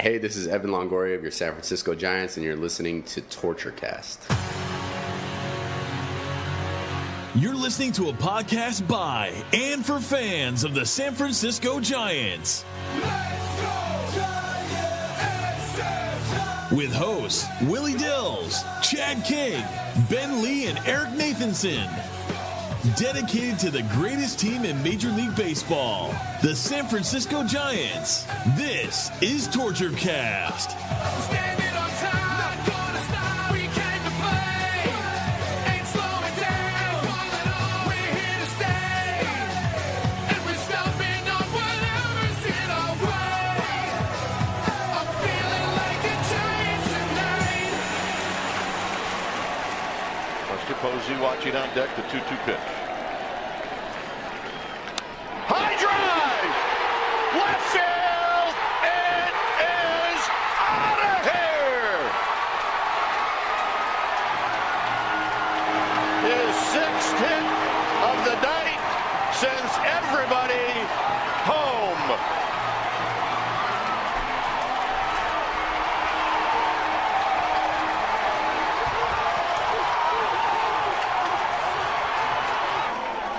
Hey, this is Evan Longoria of your San Francisco Giants, and you're listening to TortureCast. You're listening to a podcast by and for fans of the San Francisco Giants. Let's go, Giants! With hosts Willie Dills, Chad King, Ben Lee, and Eric Nathanson. Dedicated to the greatest team in Major League Baseball, the San Francisco Giants. This is TortureCast. Standing on time, not gonna stop. We came to play, ain't slowing down. Falling on, we're here to stay, and we're stopping on whatever's in our way. I'm feeling like a Giant tonight. Buster Posey watching on deck, the 2-2 pitch. High drive! Left field! It is out of here! His sixth hit of the night sends everybody home.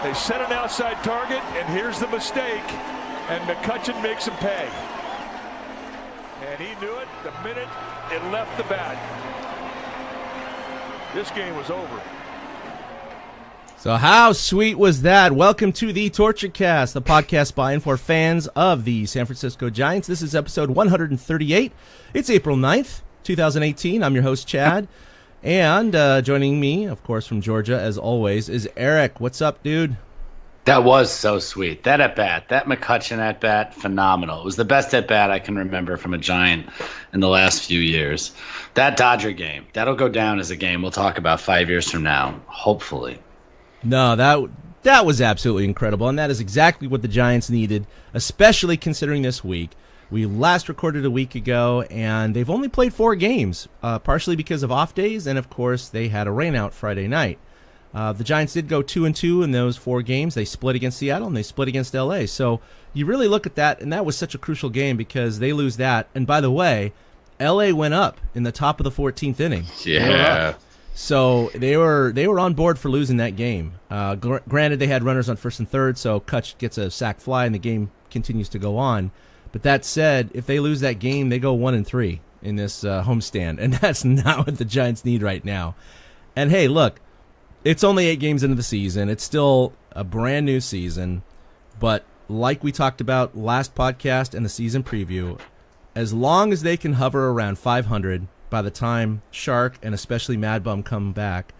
They set an outside target, and here's the mistake, and McCutchen makes him pay. And he knew it the minute it left the bat. This game was over. So how sweet was that? Welcome to the TortureCast, the podcast by and for fans of the San Francisco Giants. This is episode 138. It's April 9th, 2018. I'm your host, Chad. And joining me, of course, from Georgia, as always, is Eric. What's up, dude? That was so sweet. That at-bat, that McCutchen at-bat, phenomenal. It was the best at-bat I can remember from a Giant in the last few years. That Dodger game, that'll go down as a game we'll talk about 5 years from now, hopefully. No, that was absolutely incredible, and that is exactly what the Giants needed, especially considering this week. We last recorded a week ago, and they've only played 4 games, partially because of off days, and of course they had a rainout Friday night. The Giants did go 2-2 in those 4 games. They split against Seattle, and they split against LA. So you really look at that, and that was such a crucial game because they lose that. And by the way, LA went up in the top of the 14th inning. Yeah. So they were on board for losing that game. Granted, they had runners on first and third, so Cutch gets a sac fly, and the game continues to go on. But that said, if they lose that game, they go 1-3 in this homestand, and that's not what the Giants need right now. And hey, look, it's only 8 games into the season. It's still a brand new season, but like we talked about last podcast and the season preview, as long as they can hover around 500 by the time Shark and especially Mad Bum come back,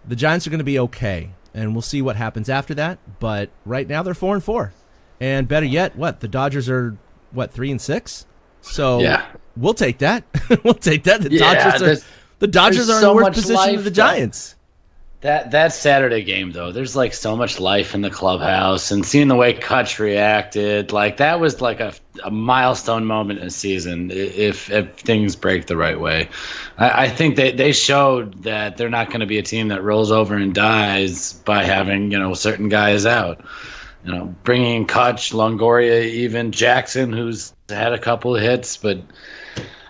the Giants are going to be okay, and we'll see what happens after that. But right now they're 4-4, and better yet, the Dodgers are 3-6. So yeah. We'll take that. We'll take that. The Dodgers are in the worst position of the Giants. That Saturday game, though, there's like so much life in the clubhouse, and seeing the way Cutch reacted, like that was like a milestone moment in the season if things break the right way. I think they showed that they're not going to be a team that rolls over and dies by having, certain guys out. Bringing Cutch, Longoria, even Jackson, who's had a couple of hits. But,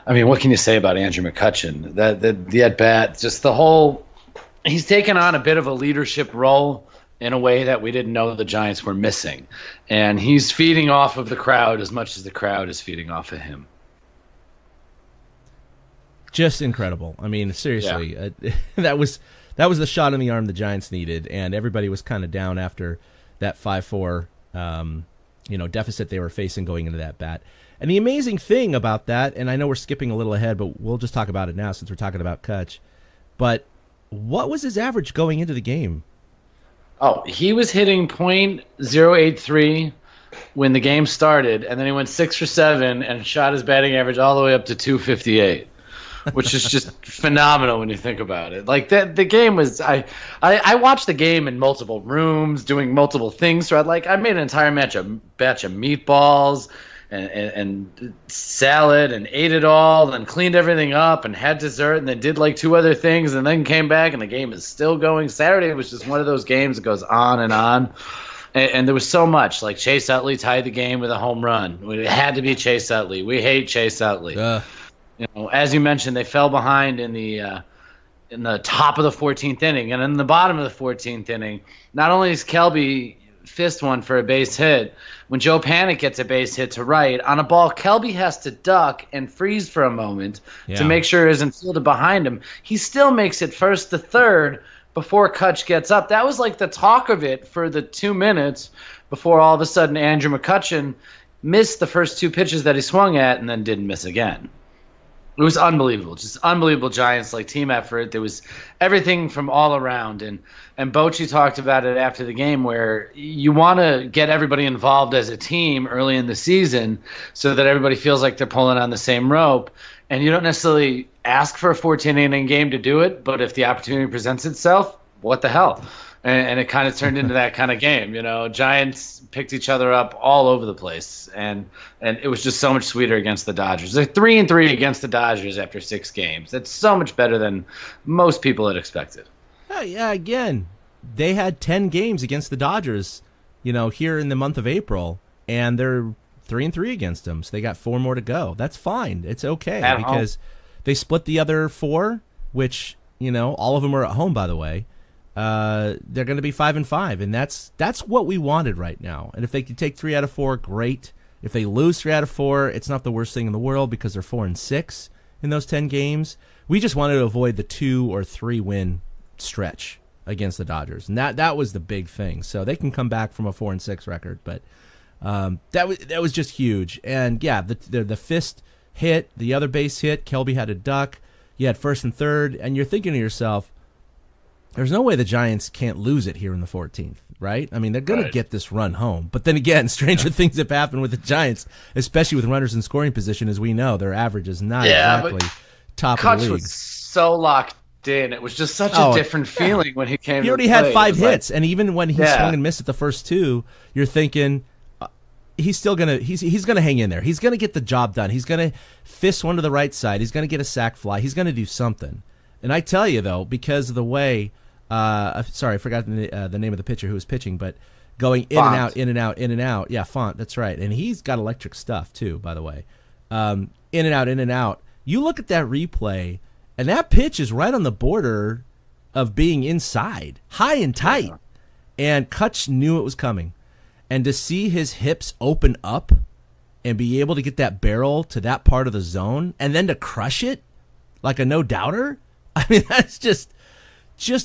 I mean, what can you say about Andrew McCutchen? The at-bat, just the whole – he's taken on a bit of a leadership role in a way that we didn't know the Giants were missing. And he's feeding off of the crowd as much as the crowd is feeding off of him. Just incredible. I mean, seriously, that was the shot in the arm the Giants needed, and everybody was kind of down after – that 5-4 deficit they were facing going into that bat. And the amazing thing about that, and I know we're skipping a little ahead, but we'll just talk about it now since we're talking about Cutch. But what was his average going into the game? Oh, he was hitting .083 when the game started, and then he went 6 for 7 and shot his batting average all the way up to .258. Which is just phenomenal when you think about it. Like the game was, I watched the game in multiple rooms, doing multiple things. So I made an entire batch of meatballs and salad and ate it all, and cleaned everything up and had dessert, and then did like 2 other things, and then came back and the game is still going. Saturday was just one of those games that goes on and on. And there was so much. Like Chase Utley tied the game with a home run. It had to be Chase Utley. We hate Chase Utley. As you mentioned, they fell behind in the top of the 14th inning, and in the bottom of the 14th inning, not only is Kelby fist one for a base hit, when Joe Panic gets a base hit to right on a ball Kelby has to duck and freeze for a moment to make sure it isn't fielded behind him. He still makes it first to third before Cutch gets up. That was like the talk of it for the 2 minutes before all of a sudden Andrew McCutchen missed the first 2 pitches that he swung at and then didn't miss again. It was unbelievable, just unbelievable Giants team effort. There was everything from all around, and Bochy talked about it after the game, where you want to get everybody involved as a team early in the season so that everybody feels like they're pulling on the same rope, and you don't necessarily ask for a 14-inning game to do it, but if the opportunity presents itself, what the hell? And it kind of turned into that kind of game. Giants picked each other up all over the place, and it was just so much sweeter against the Dodgers. They're 3-3 against the Dodgers after 6 games. That's so much better than most people had expected. Yeah, again, they had 10 games against the Dodgers, here in the month of April, and they're 3-3 against them. So they got 4 more to go. That's fine. It's okay because they split the other 4, which all of them are at home, by the way. They're going to be 5-5, and that's what we wanted right now. And if they could take 3 out of 4, great. If they lose 3 out of 4, it's not the worst thing in the world because they're 4-6 in those 10 games. We just wanted to avoid the 2 or 3 win stretch against the Dodgers, and that was the big thing. So they can come back from a 4-6 record, but that was just huge. And yeah, the fist hit, the other base hit, Kelby had a duck. You had first and third, and you're thinking to yourself, there's no way the Giants can't lose it here in the 14th, right? I mean, they're going to get this run home. But then again, stranger things have happened with the Giants, especially with runners in scoring position, as we know. Their average is not exactly top of the league. Cutch was so locked in. It was just such a different feeling when he came. He already had 5 hits, and even when he swung and missed at the first 2, you're thinking he's still gonna he's gonna hang in there. He's gonna get the job done. He's gonna fist one to the right side. He's gonna get a sac fly. He's gonna do something. And I tell you though, because of the way. Sorry, I forgot the name of the pitcher who was pitching, but going in and out, in and out, in and out. Yeah, Font, that's right. And he's got electric stuff, too, by the way. In and out, in and out. You look at that replay, and that pitch is right on the border of being inside, high and tight. Yeah. And Cutch knew it was coming. And to see his hips open up and be able to get that barrel to that part of the zone and then to crush it like a no-doubter, I mean, that's just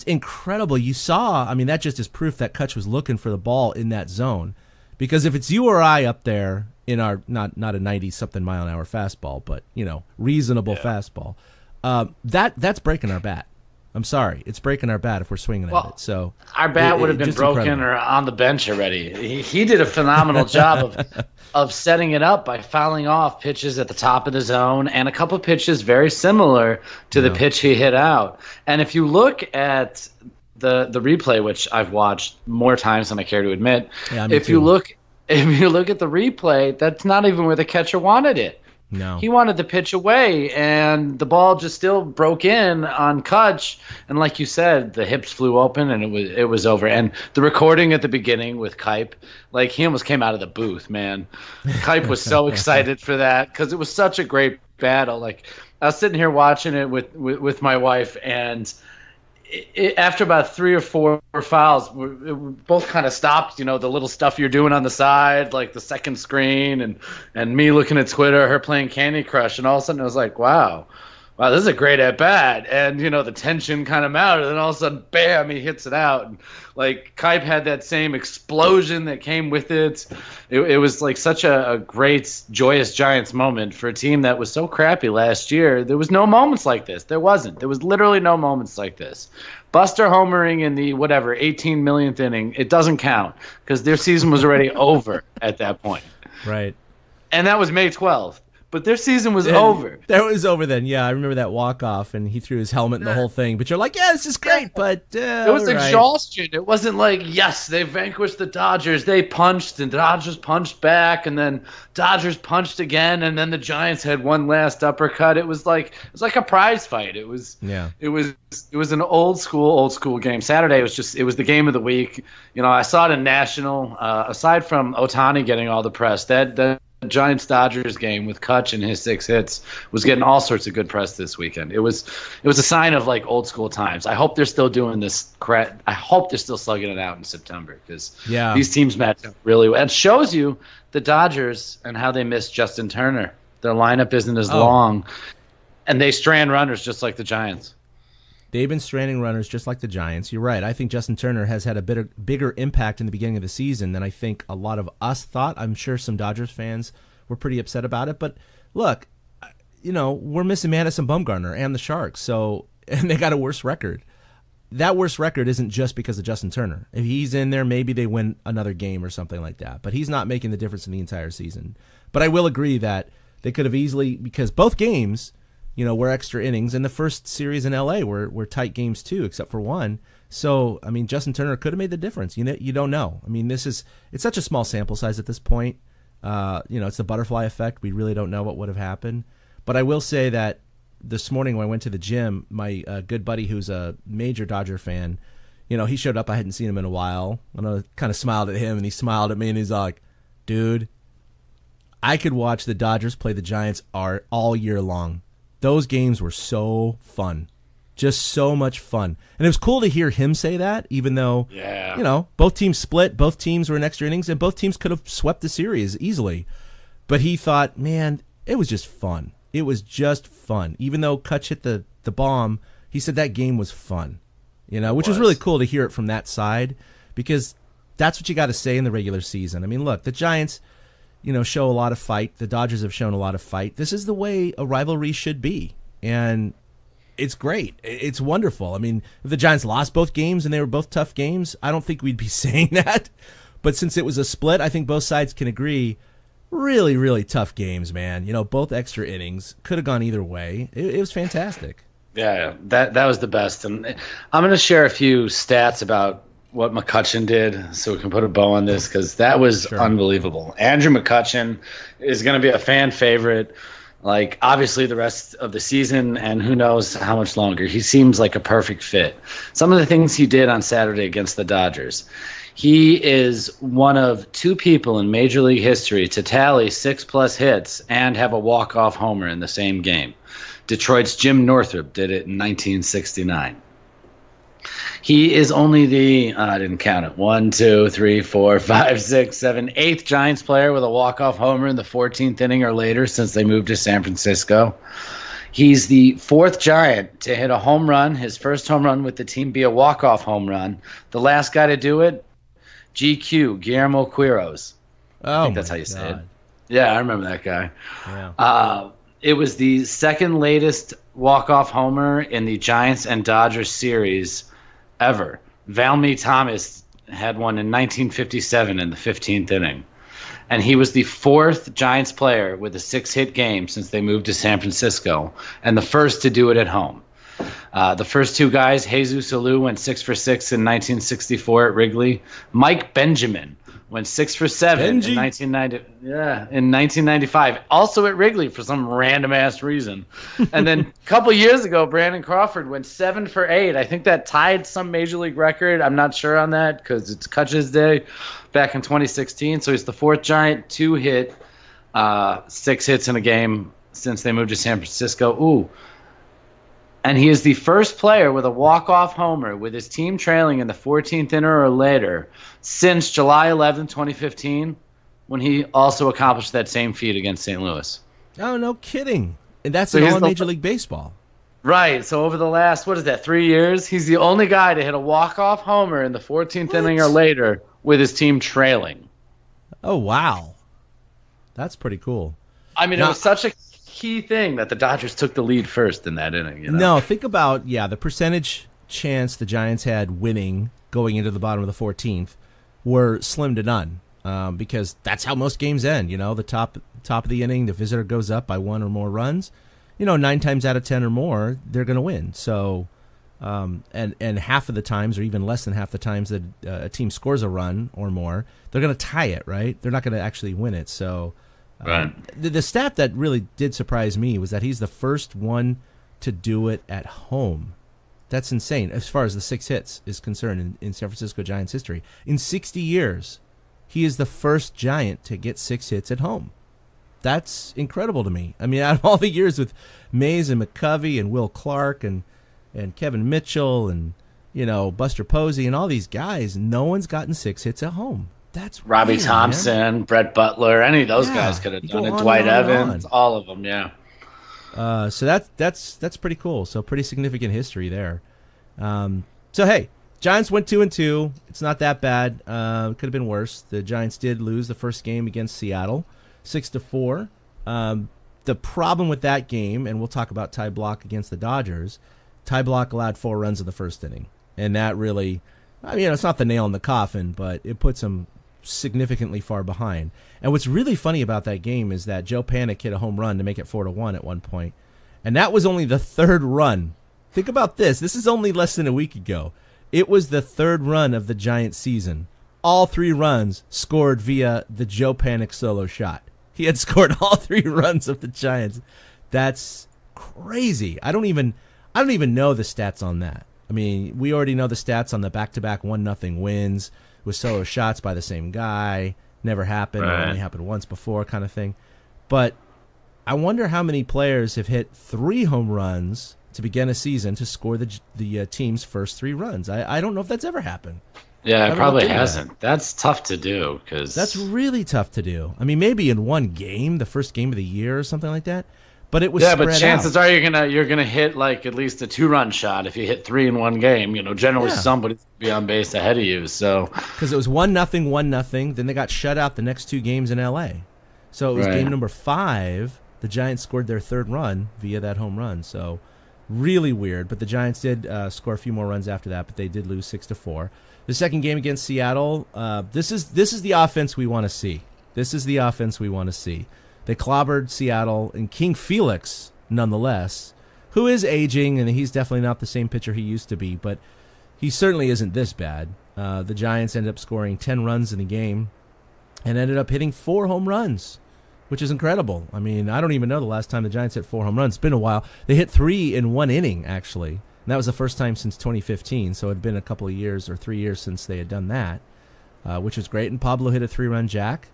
incredible. You saw, I mean, that just is proof that Cutch was looking for the ball in that zone. Because if it's you or I up there in our, not a 90-something mile-an-hour fastball, but, reasonable fastball, that's breaking our bat. I'm sorry. It's breaking our bat if we're swinging at it. So our bat would have been broken or on the bench already. He did a phenomenal job of setting it up by fouling off pitches at the top of the zone and a couple of pitches very similar to the pitch he hit out. And if you look at the replay, which I've watched more times than I care to admit, if you look at the replay, that's not even where the catcher wanted it. No. He wanted the pitch away, and the ball just still broke in on Cutch. And like you said, the hips flew open, and it was over. And the recording at the beginning with Kipe, he almost came out of the booth, man. Kipe was so excited for that because it was such a great battle. I was sitting here watching it with my wife, and after about 3 or 4 fouls, we both kind of stopped, the little stuff you're doing on the side, like the second screen and me looking at Twitter, her playing Candy Crush. And all of a sudden it was like, wow, this is a great at-bat. And, the tension kind of mounted. And then all of a sudden, bam, he hits it out. And, Kipe had that same explosion that came with it. It was such a great, joyous Giants moment for a team that was so crappy last year. There was no moments like this. There wasn't. There was literally no moments like this. Buster homering in the 18 millionth inning, it doesn't count because their season was already over at that point. Right. And that was May 12th. but their season was over. That was over then. Yeah, I remember that walk-off, and he threw his helmet and the whole thing. But you're like, yeah, this is great, but it was exhaustion. It wasn't like, yes, they vanquished the Dodgers. They punched, and the Dodgers punched back, and then Dodgers punched again, and then the Giants had one last uppercut. It was like a prize fight. It was an old school game. Saturday it was the game of the week. I saw it in national. Aside from Ohtani getting all the press, that Giants-Dodgers game with Cutch and his 6 hits was getting all sorts of good press this weekend. It was a sign of like old school times. I hope they're still doing this. I hope they're still slugging it out in September because these teams match up really well. It shows you the Dodgers and how they miss Justin Turner. Their lineup isn't as long, and they strand runners just like the Giants. They've been stranding runners just like the Giants. You're right. I think Justin Turner has had a bigger impact in the beginning of the season than I think a lot of us thought. I'm sure some Dodgers fans were pretty upset about it. But look, we're missing Madison Bumgarner and the Sharks, and they got a worse record. That worse record isn't just because of Justin Turner. If he's in there, maybe they win another game or something like that. But he's not making the difference in the entire season. But I will agree that they could have easily, because both games were extra innings, and the first series in L.A. were tight games too, except for one. So, I mean, Justin Turner could have made the difference. You don't know. I mean, it's such a small sample size at this point. It's the butterfly effect. We really don't know what would have happened. But I will say that this morning when I went to the gym, my good buddy who's a major Dodger fan, he showed up. I hadn't seen him in a while. And I kind of smiled at him, and he smiled at me, and he's like, dude, I could watch the Dodgers play the Giants all year long. Those games were so fun. Just so much fun. And it was cool to hear him say that, even though, both teams split, both teams were in extra innings, and both teams could have swept the series easily. But he thought, man, it was just fun. It was just fun. Even though Cutch hit the bomb, he said that game was fun. Which was really cool to hear it from that side, because that's what you got to say in the regular season. I mean, look, the Giants show a lot of fight. The Dodgers have shown a lot of fight. This is the way a rivalry should be. And it's great. It's wonderful. I mean, if the Giants lost both games and they were both tough games, I don't think we'd be saying that. But since it was a split, I think both sides can agree, really, really tough games, man. Both extra innings. Could have gone either way. It was fantastic. Yeah, that was the best. And I'm going to share a few stats about what McCutchen did so we can put a bow on this, because that was unbelievable. Andrew McCutchen is going to be a fan favorite, like obviously the rest of the season, and who knows how much longer. He seems like a perfect fit. Some of the things he did on Saturday against the Dodgers. He is one of 2 people in Major League history to tally 6+ hits and have a walk-off homer in the same game. Detroit's Jim Northrup did it in 1969. He is only I didn't count it, 1, 2, 3, 4, 5, 6, 7, 8th Giants player with a walk-off homer in the 14th inning or later since they moved to San Francisco. He's the 4th Giant to hit a home run, his first home run with the team be a walk-off home run. The last guy to do it, GQ, Guillermo Quiros. I think that's how you say it. Yeah, I remember that guy. Yeah. It was the second latest walk-off homer in the Giants and Dodgers series ever. Valmy Thomas had one in 1957 in the 15th inning. And he was the 4th Giants player with a 6-hit game since they moved to San Francisco, and the first to do it at home. The first 2 guys, Jesus Alou went 6 for 6 in 1964 at Wrigley. Mike Benjamin went 6 for 7 in 1995, also at Wrigley for some random ass reason. And then a couple years ago, Brandon Crawford went 7 for 8. I think that tied some Major League record. I'm not sure on that because it's Cutch's day back in 2016. So he's the 4th Giant to hit 6 hits in a game since they moved to San Francisco. Ooh. And he is the first player with a walk-off homer with his team trailing in the 14th inning or later since July 11, 2015, when he also accomplished that same feat against St. Louis. Oh, no kidding. And that's in all of Major League Baseball. Right. So over the last, 3 years, he's the only guy to hit a walk-off homer in the 14th inning or later with his team trailing. Oh, wow. That's pretty cool. I mean, it was such a key thing that the Dodgers took the lead first in that inning. No, think about, the percentage chance the Giants had winning going into the bottom of the 14th were slim to none, because that's how most games end. The top of the inning, the visitor goes up by 1 or more runs, 9 times out of 10 or more, they're going to win. So, and half of the times, or even less than half the times that a team scores a run or more, they're going to tie it, right? They're not going to actually win it. So, Right. The stat that really did surprise me was that he's the first one to do it at home. That's insane as far as the 6 hits is concerned in San Francisco Giants history. In 60 years, he is the first Giant to get 6 hits at home. That's incredible to me. I mean, out of all the years with Mays and McCovey and Will Clark and Kevin Mitchell and, Buster Posey and all these guys, no one's gotten 6 hits at home. That's Robbie weird, Thompson, man. Brett Butler, any of those guys could have you done go it. on Dwight and on and Evans, on. all of them, yeah. So that's pretty cool. So pretty significant history there. So hey, Giants went 2-2. It's not that bad. Could have been worse. The Giants did lose the first game against Seattle, 6-4. The problem with that game, and we'll talk about Ty Blach against the Dodgers. Ty Blach allowed 4 runs in the first inning, and that really, it's not the nail in the coffin, but it puts him significantly far behind. And what's really funny about that game is that Joe Panik hit a home run to make it 4-1 at one point, and that was only the 3rd run. Think about this. This is only less than a week ago. It was the 3rd run of the Giants season. All 3 runs scored via the Joe Panik solo shot. He had scored all 3 runs of the Giants. That's crazy. I don't even know the stats on that. I mean, we already know the stats on the back-to-back 1-0 wins with solo shots by the same guy. Never happened. Right. Or only happened once before, kind of thing. But I wonder how many players have hit 3 home runs to begin a season to score the team's first 3 runs. I don't know if that's ever happened. Yeah, it probably hasn't. That's tough to do because that's really tough to do. I mean, maybe in one game, the first game of the year or something like that. But it was but chances are you're gonna hit like at least a 2-run shot if you hit 3 in one game. Generally somebody's gonna be on base ahead of you. So because it was 1-0, 1-0, then they got shut out the next 2 games in L.A. So it was game number 5. The Giants scored their 3rd run via that home run. So really weird. But the Giants did score a few more runs after that, but they did lose 6-4. The second game against Seattle, this is the offense we want to see. This is the offense we want to see. They clobbered Seattle, and King Felix, nonetheless, who is aging, and he's definitely not the same pitcher he used to be, but he certainly isn't this bad. The Giants ended up scoring 10 runs in the game and ended up hitting 4 home runs, which is incredible. I mean, I don't even know the last time the Giants hit 4 home runs. It's been a while. They hit 3 in 1 inning, actually. And that was the first time since 2015, so it had been a couple of years or 3 years since they had done that, which was great. And Pablo hit a 3-run jack.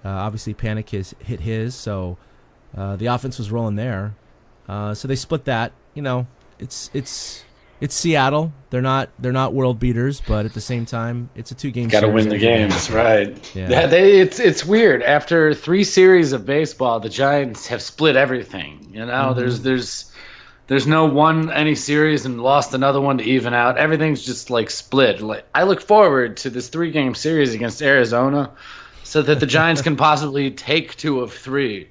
Obviously, Panik hit his, so the offense was rolling there. So they split that. It's Seattle. They're not world beaters, but at the same time, it's a 2-game series. Got to win the games, right? Yeah. It's weird. After 3 series of baseball, the Giants have split everything. There's no won any series and lost another one to even out. Everything's just like split. Like I look forward to this 3-game series against Arizona, so that the Giants can possibly take 2 of 3.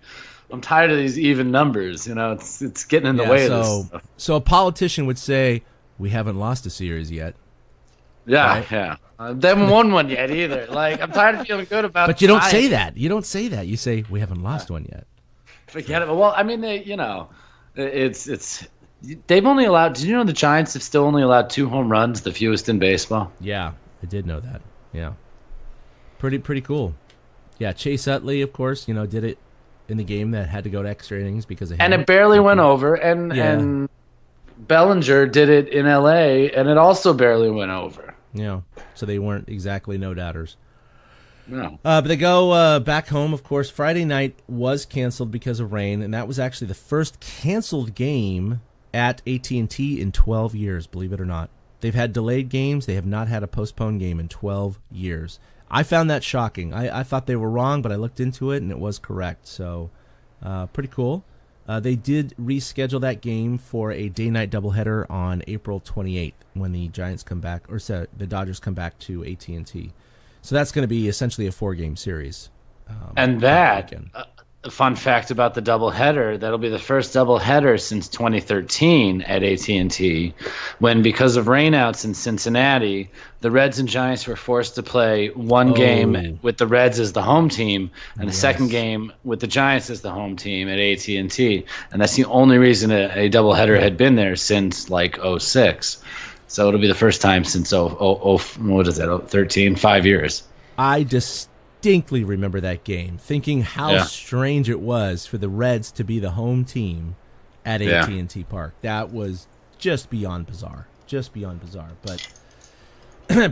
I'm tired of these even numbers. It's getting in the way of this stuff. So a politician would say, we haven't lost a series yet. Yeah, right? yeah. They haven't won one yet either. Like, I'm tired of feeling good about it. But you don't say that. You don't say that. You say, we haven't lost one yet. Forget it. Well, I mean, it's they've only allowed – did you know the Giants have still only allowed 2 home runs, the fewest in baseball? Yeah, I did know that. Yeah. Pretty cool. Yeah, Chase Utley, of course, did it in the game that had to go to extra innings because of him. And it barely went over. And Bellinger did it in L.A., and it also barely went over. Yeah, so they weren't exactly no-doubters. No. But they go back home, of course. Friday night was canceled because of rain, and that was actually the first canceled game at AT&T in 12 years, believe it or not. They've had delayed games. They have not had a postponed game in 12 years. I found that shocking. I thought they were wrong, but I looked into it, and it was correct. So pretty cool. They did reschedule that game for a day-night doubleheader on April 28th when the Giants come back, or the Dodgers come back to AT&T. So that's going to be essentially a 4-game series. And that A fun fact about the doubleheader, that'll be the first doubleheader since 2013 at AT&T, when because of rainouts in Cincinnati, the Reds and Giants were forced to play one game with the Reds as the home team and the second game with the Giants as the home team at AT&T. And that's the only reason a doubleheader had been there since like 06. So it'll be the first time since 13, 5 years. I distinctly remember that game, thinking how strange it was for the Reds to be the home team at AT&T Park. That was just beyond bizarre. But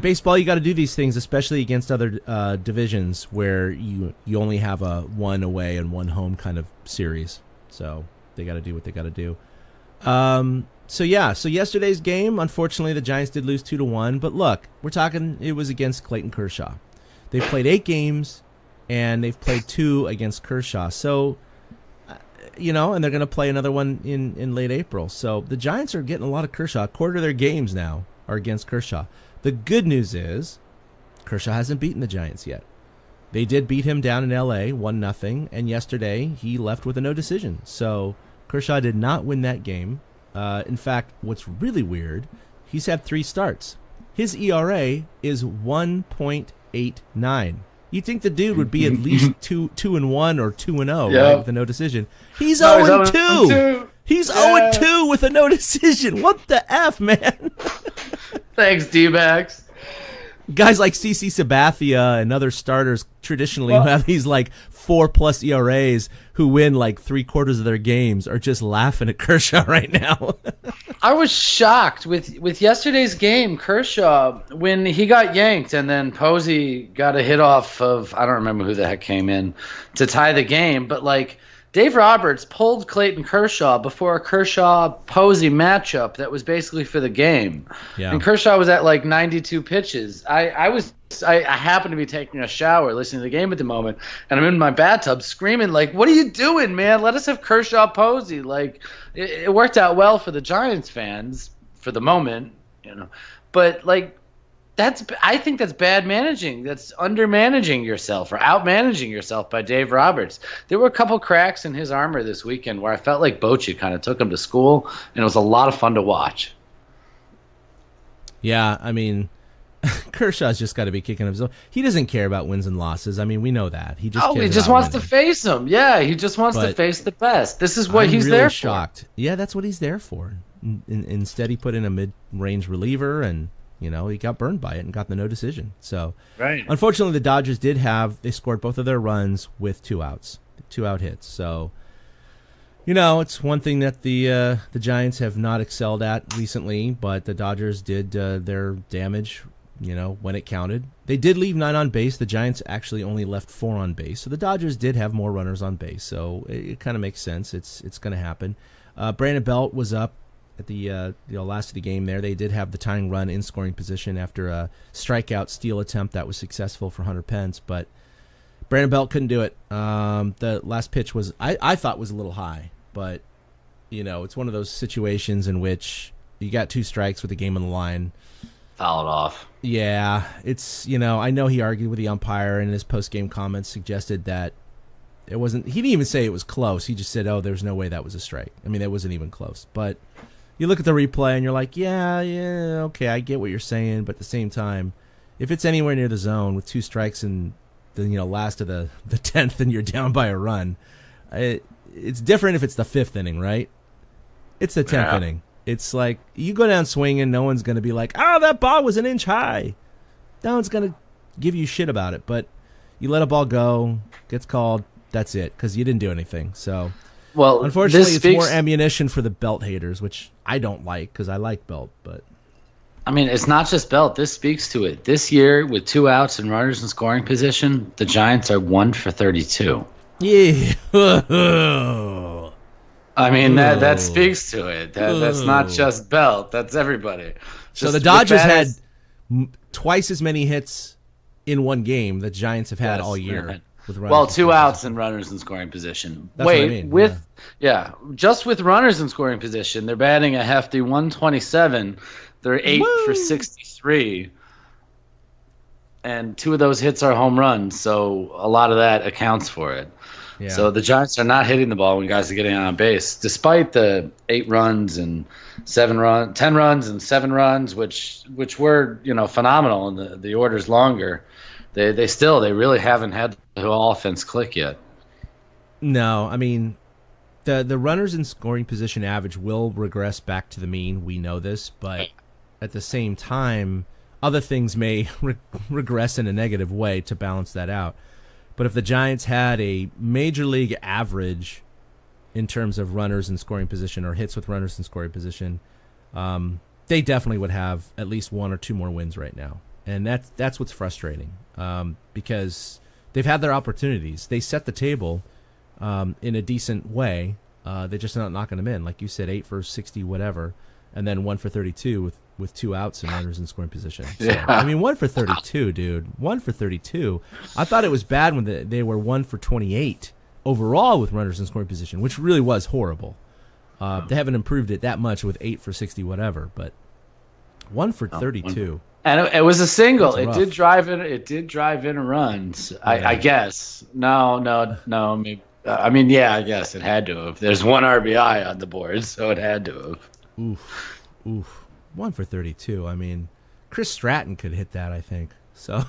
baseball, you got to do these things, especially against other divisions where you only have a one away and one home kind of series. So they got to do what they got to do. So yesterday's game, unfortunately, the Giants did lose 2-1. But look, we're talking it was against Clayton Kershaw. They've played 8 games, and they've played 2 against Kershaw. So, and they're going to play another one in late April. So the Giants are getting a lot of Kershaw. A quarter of their games now are against Kershaw. The good news is Kershaw hasn't beaten the Giants yet. They did beat him down in L.A., 1-0, and yesterday he left with a no decision. So Kershaw did not win that game. In fact, what's really weird, he's had 3 starts. His ERA is 1.89. You'd think the dude would be at least 2-1 or 2-0, right, with a no decision. He's 0-2. He's 0-2 with a no decision. What the F, man? Thanks, D-backs. Guys like CC Sabathia and other starters traditionally who have these like 4+ ERAs who win like 3/4 of their games are just laughing at Kershaw right now. I was shocked with yesterday's game. Kershaw, when he got yanked and then Posey got a hit off of, I don't remember who the heck came in to tie the game, but like Dave Roberts pulled Clayton Kershaw before a Kershaw-Posey matchup that was basically for the game. Yeah. And Kershaw was at like 92 pitches. I happened to be taking a shower listening to the game at the moment, and I'm in my bathtub screaming like, what are you doing, man? Let us have Kershaw-Posey. Like, it worked out well for the Giants fans for the moment, But, like, I think that's bad managing. That's under-managing yourself or out-managing yourself by Dave Roberts. There were a couple cracks in his armor this weekend where I felt like Bochy kind of took him to school, and it was a lot of fun to watch. Yeah, I mean, Kershaw's just got to be kicking himself. He doesn't care about wins and losses. I mean, we know that. He just wants to face them. Yeah, he just wants to face the best. This is what he's there for. Shocked. Yeah, that's what he's there for. Instead, he put in a mid-range reliever and he got burned by it and got the no decision. So, unfortunately, the Dodgers they scored both of their runs with 2 outs, 2-out hits. So, it's one thing that the Giants have not excelled at recently, but the Dodgers did their damage, when it counted. They did leave 9 on base. The Giants actually only left 4 on base. So the Dodgers did have more runners on base. So it kind of makes sense. It's going to happen. Brandon Belt was up at the last of the game there. They did have the tying run in scoring position after a strikeout steal attempt that was successful for Hunter Pence, but Brandon Belt couldn't do it. The last pitch was I thought was a little high, but it's one of those situations in which you got 2 strikes with the game on the line. Foul it off. Yeah, it's I know he argued with the umpire and his post-game comments suggested that it wasn't. He didn't even say it was close. He just said, "Oh, there's no way that was a strike." I mean, that wasn't even close, but. You look at the replay and you're like, yeah, okay, I get what you're saying, but at the same time, if it's anywhere near the zone with 2 strikes and the last of the 10th and you're down by a run, it's different if it's the 5th inning, right? It's the 10th inning. It's like you go down swinging, no one's going to be like, that ball was an inch high. No one's going to give you shit about it, but you let a ball go, gets called, that's it, because you didn't do anything, so... Well, unfortunately, it's more ammunition for the Belt haters, which I don't like because I like Belt. But I mean, it's not just Belt. This speaks to it. This year, with 2 outs and runners in scoring position, the Giants are 1 for 32. Yeah. I mean, that speaks to it. That's not just Belt. That's everybody. So the Dodgers had twice as many hits in one game that Giants have had all year. Well, 2 outs and runners in scoring position. That's what I mean. Just with runners in scoring position, they're batting a hefty 127. They're 8 for 63. And 2 of those hits are home runs, so a lot of that accounts for it. Yeah. So the Giants are not hitting the ball when guys are getting on base, despite the 8 runs and 10 runs and 7 runs, which were phenomenal, and the order's longer. They really haven't had the offense click yet. No, I mean, the runners in scoring position average will regress back to the mean. We know this, but at the same time, other things may regress in a negative way to balance that out. But if the Giants had a major league average in terms of runners in scoring position or hits with runners in scoring position, they definitely would have at least 1 or 2 more wins right now. And that's what's frustrating, because they've had their opportunities. They set the table in a decent way. They're just not knocking them in. Like you said, 8 for 60, whatever, and then 1 for 32 with 2 outs and runners in scoring position. So, Yeah. I mean, 1 for 32, dude. 1 for 32. I thought it was bad when they were 1 for 28 overall with runners in scoring position, which really was horrible. They haven't improved it that much with 8 for 60, whatever, but 1 for 32. And it was a single. That's It rough. did drive in runs. I guess. No. Maybe, I guess it had to have. There's 1 RBI on the board, so it had to have. Oof. 1 for 32. I mean, Chris Stratton could hit that, I think. So,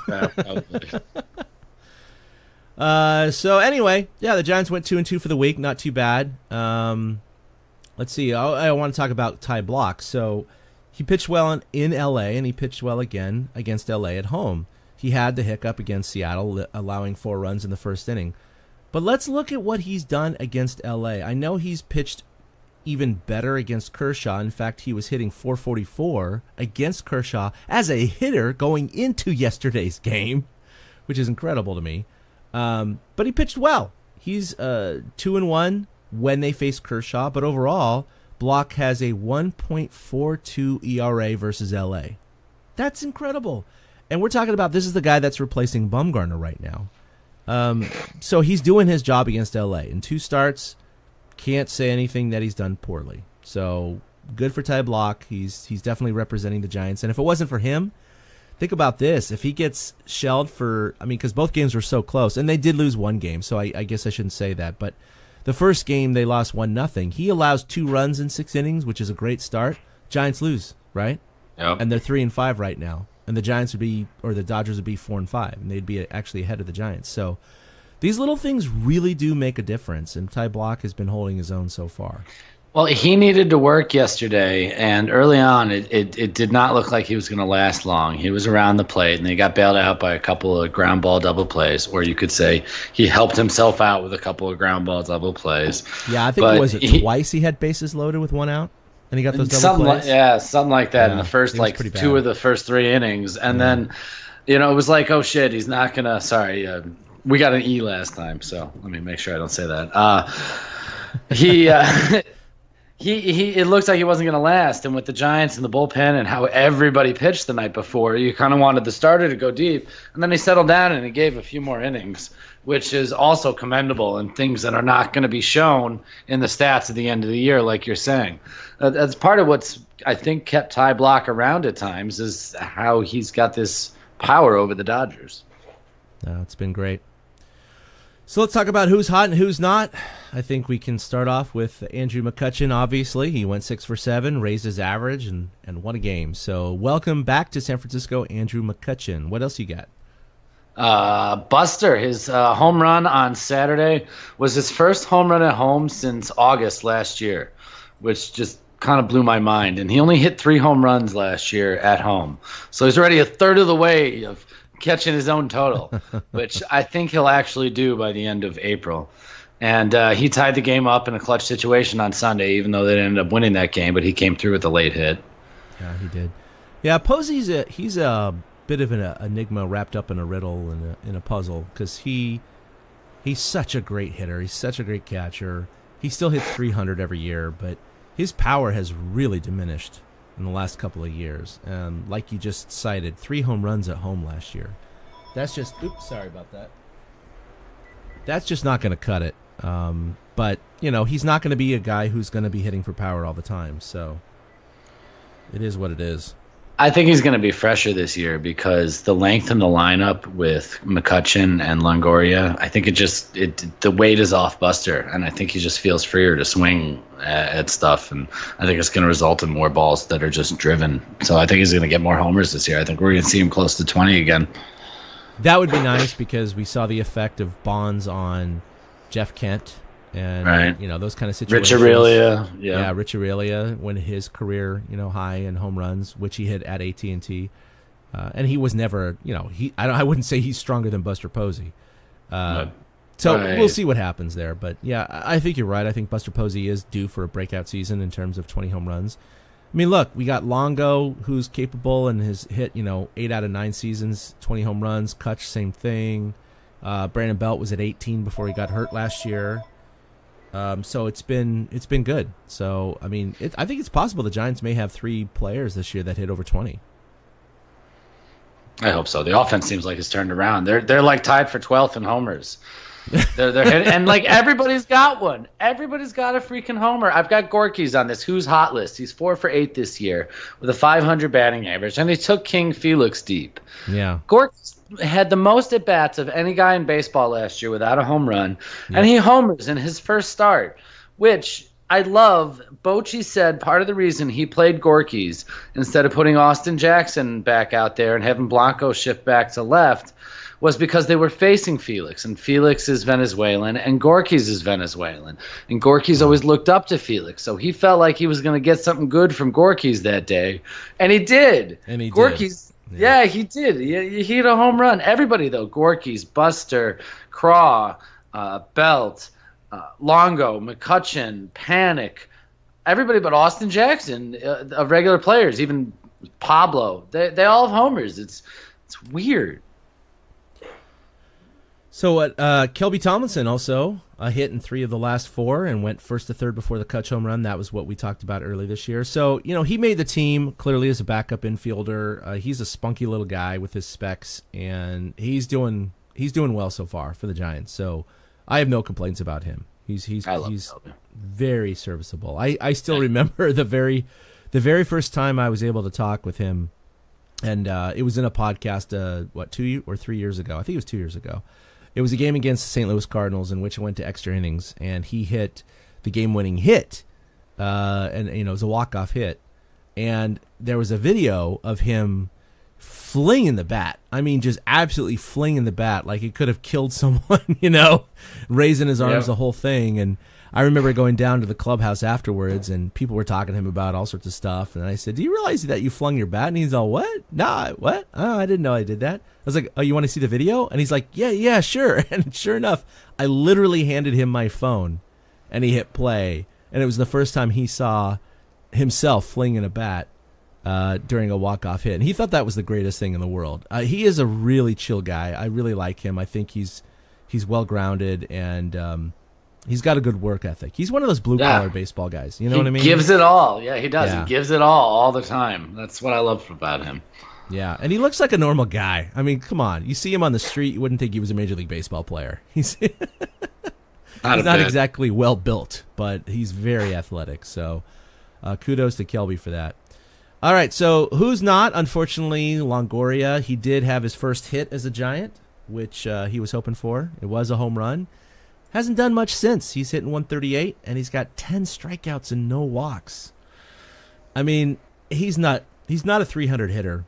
so anyway, yeah, the Giants went 2-2 for the week. Not too bad. Let's see. I want to talk about Ty Blach. So he pitched well in L.A., and he pitched well again against L.A. at home. He had the hiccup against Seattle, allowing 4 runs in the first inning. But let's look at what he's done against L.A. I know he's pitched even better against Kershaw. In fact, he was hitting .444 against Kershaw as a hitter going into yesterday's game, which is incredible to me. But he pitched well. He's 2-1 when they face Kershaw, but overall, Blach has a 1.42 ERA versus LA. That's incredible. And we're talking about this is the guy that's replacing Bumgarner right now. So he's doing his job against LA. In 2 starts, can't say anything that he's done poorly. So good for Ty Blach. He's definitely representing the Giants. And if it wasn't for him, think about this. If he gets shelled because both games were so close, and they did lose 1 game, so I guess I shouldn't say that. But the first game, they lost 1-0. He allows 2 runs in 6 innings, which is a great start. Giants lose, right? Yep. And they're 3-5 right now. And the Giants the Dodgers would be 4-5, and they'd be actually ahead of the Giants. So these little things really do make a difference, and Ty Blach has been holding his own so far. Well, he needed to work yesterday, and early on, it did not look like he was going to last long. He was around the plate, and they got bailed out by a couple of ground ball double plays, or you could say he helped himself out with a couple of ground ball double plays. Yeah, I think twice he had bases loaded with 1 out, and he got those double plays? Something like that in the first, it was 2 of the first 3 innings, and then, it was like, oh, shit, he's not going to, sorry, we got an E last time, so let me make sure I don't say that. He it looks like he wasn't going to last, and with the Giants and the bullpen and how everybody pitched the night before, you kind of wanted the starter to go deep, and then he settled down and he gave a few more innings, which is also commendable and things that are not going to be shown in the stats at the end of the year, like you're saying. That's part of what's, I think, kept Ty Blach around at times is how he's got this power over the Dodgers. It's been great. So let's talk about who's hot and who's not. I think we can start off with Andrew McCutchen, obviously. He went 6 for 7, raised his average, and won a game. So welcome back to San Francisco, Andrew McCutchen. What else you got? Buster, his home run on Saturday was his first home run at home since August last year, which just kind of blew my mind. And he only hit 3 home runs last year at home. So he's already a third of the way of catching his own total, which I think he'll actually do by the end of April. And he tied the game up in a clutch situation on Sunday, even though they ended up winning that game, but he came through with a late hit. Yeah, he did. Yeah, Posey's he's a bit of an enigma wrapped up in a riddle and in a puzzle, because he's such a great hitter. He's such a great catcher. He still hits 300 every year, but his power has really diminished in the last couple of years. Like you just cited, 3 home runs at home last year. That's just, sorry about that. That's just not going to cut it. But, he's not going to be a guy who's going to be hitting for power all the time. So it is what it is. I think he's going to be fresher this year because the length in the lineup with McCutchen and Longoria, I think the weight is off Buster, and I think he just feels freer to swing at stuff, and I think it's going to result in more balls that are just driven. So I think he's going to get more homers this year. I think we're going to see him close to 20 again. That would be nice because we saw the effect of Bonds on Jeff Kent and those kind of situations. Rich Aurelia, Rich Aurelia when his career high in home runs, which he hit at AT&T, and he was never I wouldn't say he's stronger than Buster Posey. We'll see what happens there, but yeah, I think you're right. I think Buster Posey is due for a breakout season in terms of 20 home runs. I mean, look, we got Longo, who's capable and has hit 8 out of 9 seasons, 20 home runs. Cutch, same thing. Brandon Belt was at 18 before he got hurt last year. So it's been good. So I mean, I think it's possible the Giants may have 3 players this year that hit over 20. I hope so. The offense seems like it's turned around. They're like tied for 12th in homers. They're hitting, and like everybody's got one. Everybody's got a freaking homer. I've got Gorky's on this Who's Hot list. He's 4 for 8 this year with a 500 batting average, and he took King Felix deep. Yeah, Gorky's had the most at bats of any guy in baseball last year without a home run, and he homers in his first start, which I love. Bochy said part of the reason he played Gorky's instead of putting Austin Jackson back out there and having Blanco shift back to left was because they were facing Felix, and Felix is Venezuelan, and Gorky's is Venezuelan, and Gorky's always looked up to Felix, so he felt like he was going to get something good from Gorky's that day, and he did. Gorky's, yeah, he did. He hit a home run. Everybody though, Gorky's, Buster, Craw, Belt, Longo, McCutchen, Panic, everybody but Austin Jackson of regular players, even Pablo, they all have homers. It's weird. So Kelby Tomlinson also hit in 3 of the last 4 and went first to third before the Cutch home run. That was what we talked about early this year. So, he made the team clearly as a backup infielder. He's a spunky little guy with his specs, and he's doing well so far for the Giants. So I have no complaints about him. He's very serviceable. I still remember the very first time I was able to talk with him, and it was in a podcast 2 or 3 years ago. I think it was 2 years ago. It was a game against the St. Louis Cardinals in which it went to extra innings, and he hit the game-winning hit, and it was a walk-off hit. And there was a video of him flinging the bat. I mean, just absolutely flinging the bat like he could have killed someone, raising his arms, the whole thing. And I remember going down to the clubhouse afterwards, and people were talking to him about all sorts of stuff. And I said, "Do you realize that you flung your bat?" And he's all, "What? Nah, what? Oh, I didn't know I did that." I was like, "Oh, you want to see the video?" And he's like, "Yeah, sure." And sure enough, I literally handed him my phone, and he hit play. And it was the first time he saw himself flinging a bat during a walk-off hit. And he thought that was the greatest thing in the world. He is a really chill guy. I really like him. I think he's well-grounded, and he's got a good work ethic. He's one of those blue-collar baseball guys. You know what I mean? He gives it all. Yeah, he does. Yeah. He gives it all the time. That's what I love about him. Yeah, and he looks like a normal guy. I mean, come on. You see him on the street, you wouldn't think he was a Major League Baseball player. He's not exactly well-built, but he's very athletic. So kudos to Kelby for that. All right, so who's not? Unfortunately, Longoria. He did have his first hit as a Giant, which he was hoping for. It was a home run. Hasn't done much since. He's hitting 138, and he's got 10 strikeouts and no walks. I mean, he's not a 300 hitter.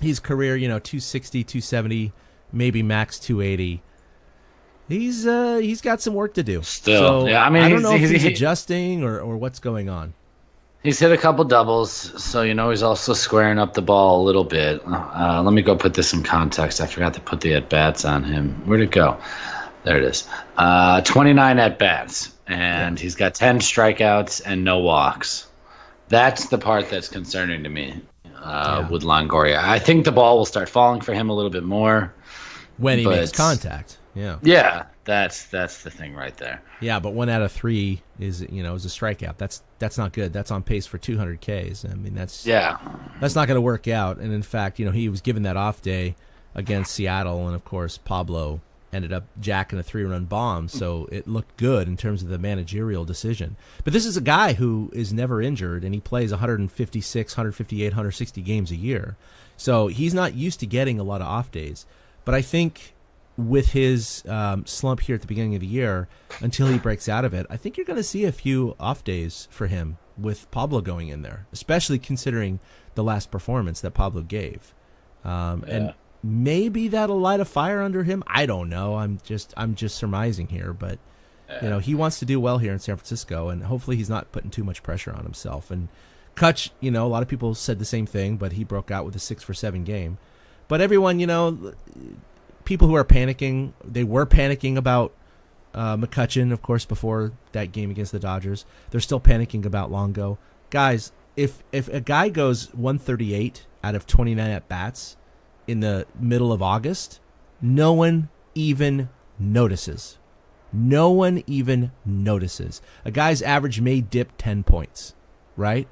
His career, 260, 270, maybe max 280. He's got some work to do. Still, so, yeah. I mean, I don't know if he's adjusting or what's going on. He's hit a couple doubles, so he's also squaring up the ball a little bit. Let me go put this in context. I forgot to put the at-bats on him. Where'd it go? There it is. 29 at-bats, and he's got 10 strikeouts and no walks. That's the part that's concerning to me with Longoria. I think the ball will start falling for him a little bit more. When he makes contact. Yeah. Yeah, that's the thing right there. Yeah, but 1 out of 3 is a strikeout. That's not good. That's on pace for 200 Ks. I mean, that's not going to work out. And in fact, he was given that off day against Seattle, and of course Pablo ended up jacking a 3-run bomb, so it looked good in terms of the managerial decision. But this is a guy who is never injured, and he plays 156, 158, 160 games a year. So he's not used to getting a lot of off days. But I think with his slump here at the beginning of the year, until he breaks out of it, I think you're going to see a few off days for him with Pablo going in there, especially considering the last performance that Pablo gave. And maybe that'll light a fire under him. I don't know. I'm just surmising here, but he wants to do well here in San Francisco, and hopefully he's not putting too much pressure on himself. And Cutch, a lot of people said the same thing, but he broke out with a 6-for-7 game. But everyone, people who are panicking, they were panicking about McCutchen, of course, before that game against the Dodgers. They're still panicking about Longo. Guys, if a guy goes 138 out of 29 at-bats in the middle of August, no one even notices. No one even notices. A guy's average may dip 10 points, right?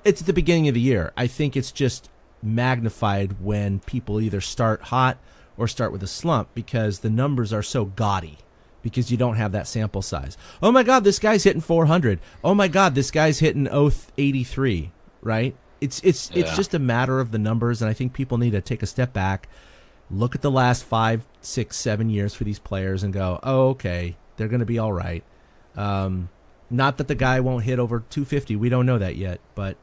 It's at the beginning of the year. I think it's just magnified when people either start hot or start with a slump because the numbers are so gaudy because you don't have that sample size. Oh, my God, this guy's hitting 400. Oh, my God, this guy's hitting 083, right? It's just a matter of the numbers, and I think people need to take a step back, look at the last 5, 6, 7 years for these players and go, oh, okay, they're going to be all right. Not that the guy won't hit over 250. We don't know that yet. But,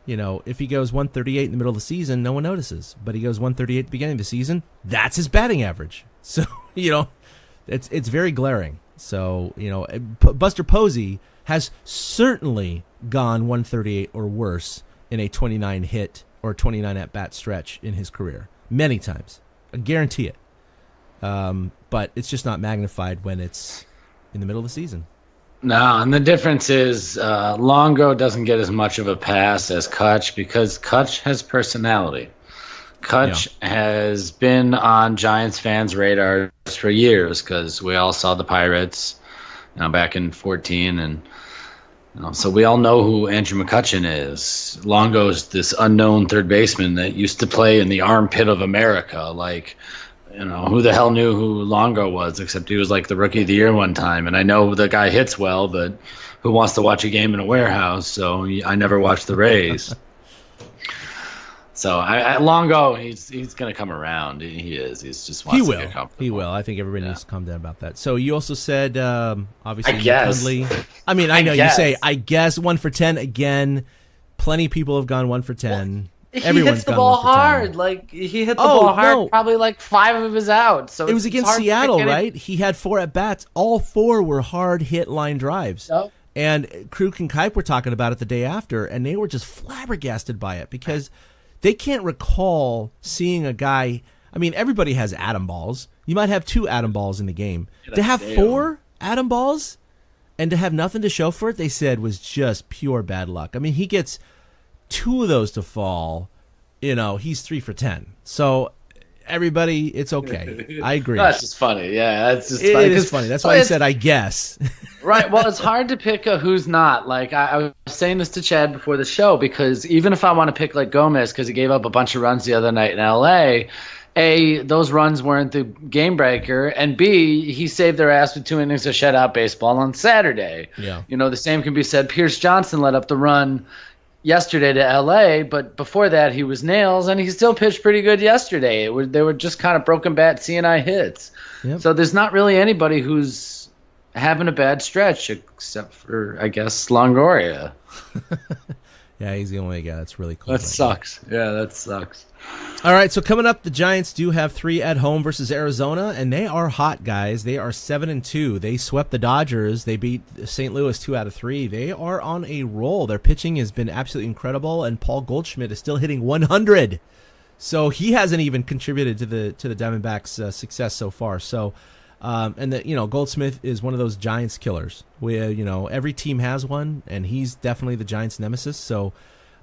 if he goes 138 in the middle of the season, no one notices. But he goes 138 at the beginning of the season, that's his batting average. So, it's very glaring. So, Buster Posey has certainly gone 138 or worse in a 29 hit or 29 at-bat stretch in his career. Many times. I guarantee it. But it's just not magnified when it's in the middle of the season. No, and the difference is Longo doesn't get as much of a pass as Cutch because Cutch has personality. Cutch has been on Giants fans' radars for years because we all saw the Pirates back in 2014, and so we all know who Andrew McCutchen is. Longo's this unknown third baseman that used to play in the armpit of America. Like, who the hell knew who Longo was, except he was like the Rookie of the Year one time. And I know the guy hits well, but who wants to watch a game in a warehouse? So I never watched the Rays. So Longo, he's going to come around. He is. He's just wants to get comfortable. He will. I think everybody needs to calm down about that. So you also said, obviously, I guess. Hundley. I mean, I know you say, I guess, 1 for 10 again. Plenty of people have gone 1 for 10. He hits the ball hard. Like, he hit the ball hard probably like 5 of his outs. So it was against Seattle, right? He had 4 at-bats. All 4 were hard hit line drives. Yep. And Kruk and Kipe were talking about it the day after, and they were just flabbergasted by it because they can't recall seeing a guy. I mean, everybody has atom balls. You might have 2 atom balls in the game. To have 4 atom balls and to have nothing to show for it, they said, was just pure bad luck. I mean, he gets 2 of those to fall. He's 3 for 10. So everybody, it's okay. I agree. That's just funny. Yeah, that's just funny. It is funny. That's why I said, I guess. Right. Well, it's hard to pick a who's not. Like, I was saying this to Chad before the show, because even if I want to pick like Gomez because he gave up a bunch of runs the other night in L.A., A, those runs weren't the game breaker, and B, he saved their ass with 2 innings of shutout baseball on Saturday. Yeah. The same can be said. Pierce Johnson let up the run yesterday to L.A., but before that he was nails, and he still pitched pretty good yesterday. They were just kind of broken bat CNI hits. Yep. So there's not really anybody who's having a bad stretch except for, I guess, Longoria. Yeah, he's the only guy that's really cool. That sucks. Yeah, that sucks. All right, so coming up, the Giants do have 3 at home versus Arizona, and they are hot, guys. They are 7-2. They swept the Dodgers. They beat St. Louis 2 out of 3. They are on a roll. Their pitching has been absolutely incredible, and Paul Goldschmidt is still hitting 100. So he hasn't even contributed to the Diamondbacks' success so far. So, Goldsmith is one of those Giants killers. Every team has one, and he's definitely the Giants' nemesis. So,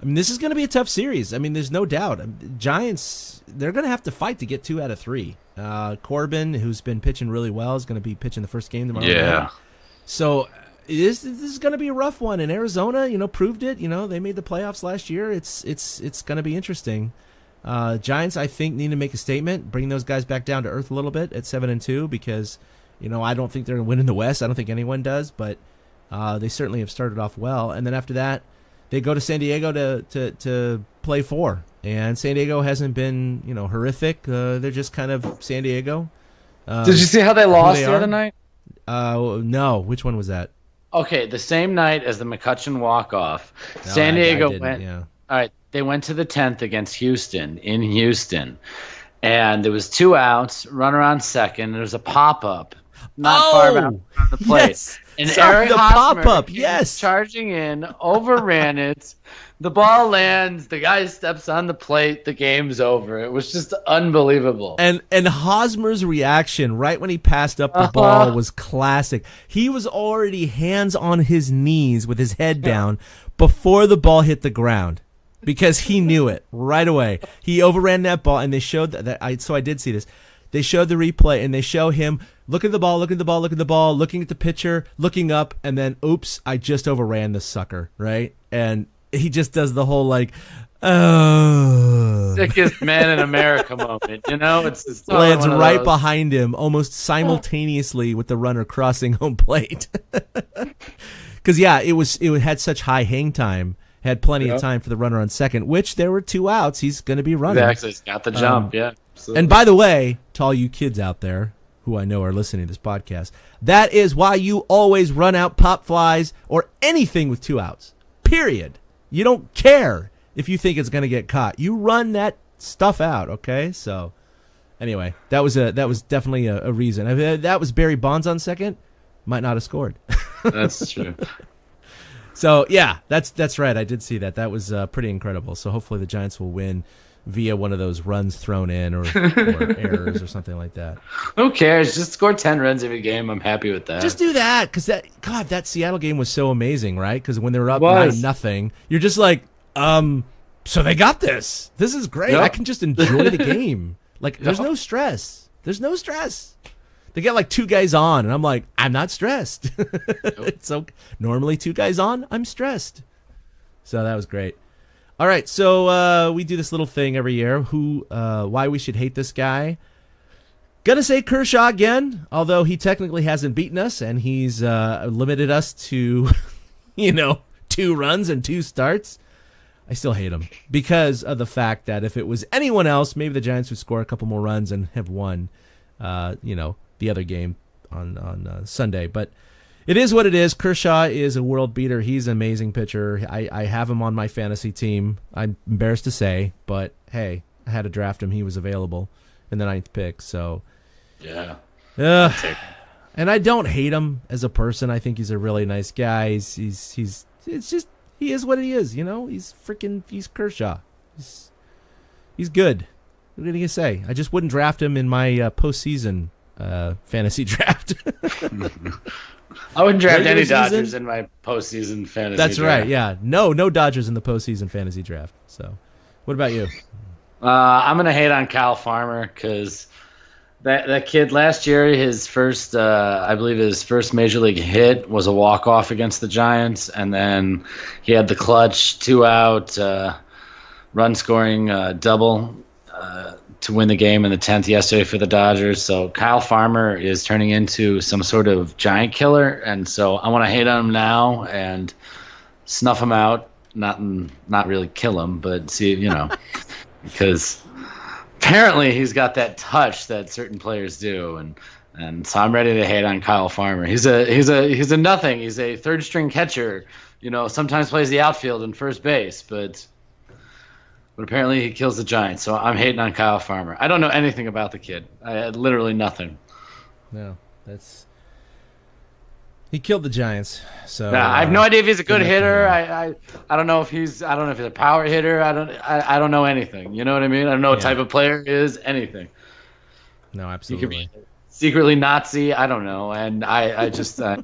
I mean, this is going to be a tough series. I mean, there's no doubt. Giants, they're going to have to fight to get 2 out of 3. Corbin, who's been pitching really well, is going to be pitching the first game tomorrow. Yeah. So this is going to be a rough one. And Arizona, proved it. They made the playoffs last year. It's going to be interesting. Giants, I think, need to make a statement, bring those guys back down to earth a little bit at 7-2 because, I don't think they're going to win in the West. I don't think anyone does, but they certainly have started off well. And then after that, they go to San Diego to play 4. And San Diego hasn't been, horrific. They're just kind of San Diego. Did you see how they lost the other night? No. Which one was that? Okay, the same night as the McCutchen walk-off, No, San Diego didn't, went. Yeah. All right, they went to the 10th against Houston in Houston, and there was 2 outs, runner on second. There was a pop-up, not far out on the plate. Yes. And Sorry, Eric the Hosmer pop-up, came yes. charging in, overran it. The ball lands. The guy steps on the plate. The game's over. It was just unbelievable. And Hosmer's reaction right when he passed up the ball was classic. He was already hands on his knees with his head down before the ball hit the ground because he knew it right away. He overran that ball, and they showed so I did see this. They showed the replay, and they show him looking at the ball, looking at the pitcher, looking up, and then, oops, I just overran the sucker, right? And he just does the whole sickest man in America moment. It's just lands right behind him, almost simultaneously with the runner crossing home plate. Because it had such high hang time, had plenty of time for the runner on second. Which there were 2 outs. He's going to be running. Exactly, he's got the jump. Yeah. Absolutely. And by the way, to all you kids out there who I know are listening to this podcast, that is why you always run out pop flies or anything with 2 outs. Period. You don't care if you think it's going to get caught. You run that stuff out, okay? So, anyway, that was definitely a reason. If that was Barry Bonds on second, might not have scored. That's true. So, yeah, that's right. I did see that. That was pretty incredible. So, hopefully the Giants will win via one of those runs thrown in or errors or something like that. Who cares? Just score 10 runs every game. I'm happy with that. Just do that, because that Seattle game was so amazing, right? Because when they were up 9-0, you're just like, so they got this. This is great. Yep. I can just enjoy the game. There's no stress. There's no stress. They get 2 guys on, and I'm like, I'm not stressed. So normally 2 guys on, I'm stressed. So that was great. All right, so we do this little thing every year. Why we should hate this guy? Gonna say Kershaw again, although he technically hasn't beaten us, and he's limited us to, 2 runs and 2 starts. I still hate him because of the fact that if it was anyone else, maybe the Giants would score a couple more runs and have won, the other game on Sunday. But it is what it is. Kershaw is a world beater. He's an amazing pitcher. I have him on my fantasy team. I'm embarrassed to say, but hey, I had to draft him. He was available in the 9th pick. So yeah. And I don't hate him as a person. I think he's a really nice guy. It's just he is what he is. He's Kershaw. He's good. What are you gonna say? I just wouldn't draft him in my postseason fantasy draft. I wouldn't draft any Dodgers in my postseason fantasy That's draft. right, yeah. No Dodgers in the postseason fantasy draft. So, what about you? I'm going to hate on Kyle Farmer because that kid last year, I believe his first major league hit was a walk-off against the Giants, and then he had the clutch 2-out run-scoring double to win the game in the 10th yesterday for the Dodgers. So Kyle Farmer is turning into some sort of giant killer, and so I want to hate on him now and snuff him out. Not really kill him, but see, because apparently he's got that touch that certain players do, and so I'm ready to hate on Kyle Farmer. He's a nothing. He's a third string catcher. Sometimes plays the outfield and first base, but apparently he kills the Giants. So I'm hating on Kyle Farmer. I don't know anything about the kid. I had literally nothing. No, he killed the Giants. So I have no idea if he's a good hitter. I don't know if he's a power hitter. I don't know anything. You know what I mean? I don't know what type of player he is. Anything. No, absolutely. He could be secretly Nazi. I don't know. And I just I'm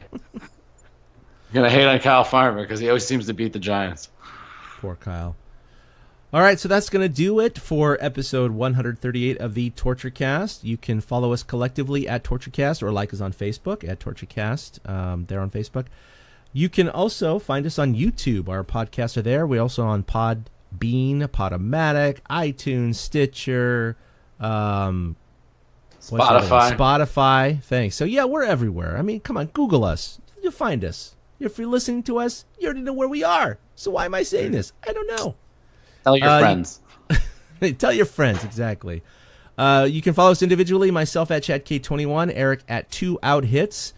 gonna hate on Kyle Farmer because he always seems to beat the Giants. Poor Kyle. All right, so that's going to do it for episode 138 of the TortureCast. You can follow us collectively at TortureCast or like us on Facebook at TortureCast. There on Facebook. You can also find us on YouTube. Our podcasts are there. We're also on Podbean, Podomatic, iTunes, Stitcher, Spotify. Thanks. So yeah, we're everywhere. I mean, come on, Google us. You'll find us. If you're listening to us, you already know where we are. So why am I saying this? I don't know. Tell your friends. Tell your friends, exactly. You can follow us individually, myself at ChadK21, Eric at 2 Out Hits,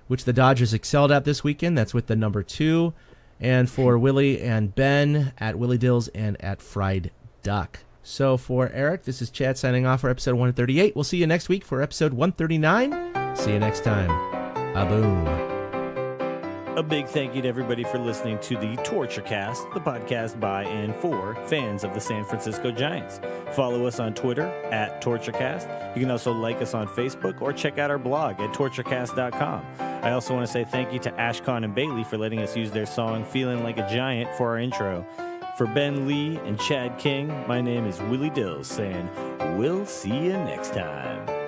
which the Dodgers excelled at this weekend. That's with the number 2. And for Willie and Ben, at Willie Dills and at Fried Duck. So for Eric, this is Chad signing off for episode 138. We'll see you next week for episode 139. See you next time. A-boom. A big thank you to everybody for listening to the Torture Cast, the podcast by and for fans of the San Francisco Giants. Follow us on Twitter at TortureCast. You can also like us on Facebook or check out our blog at torturecast.com. I also want to say thank you to Ashcon and Bailey for letting us use their song Feeling Like a Giant for our intro. For Ben Lee and Chad King, my name is Willie Dills saying, we'll see you next time.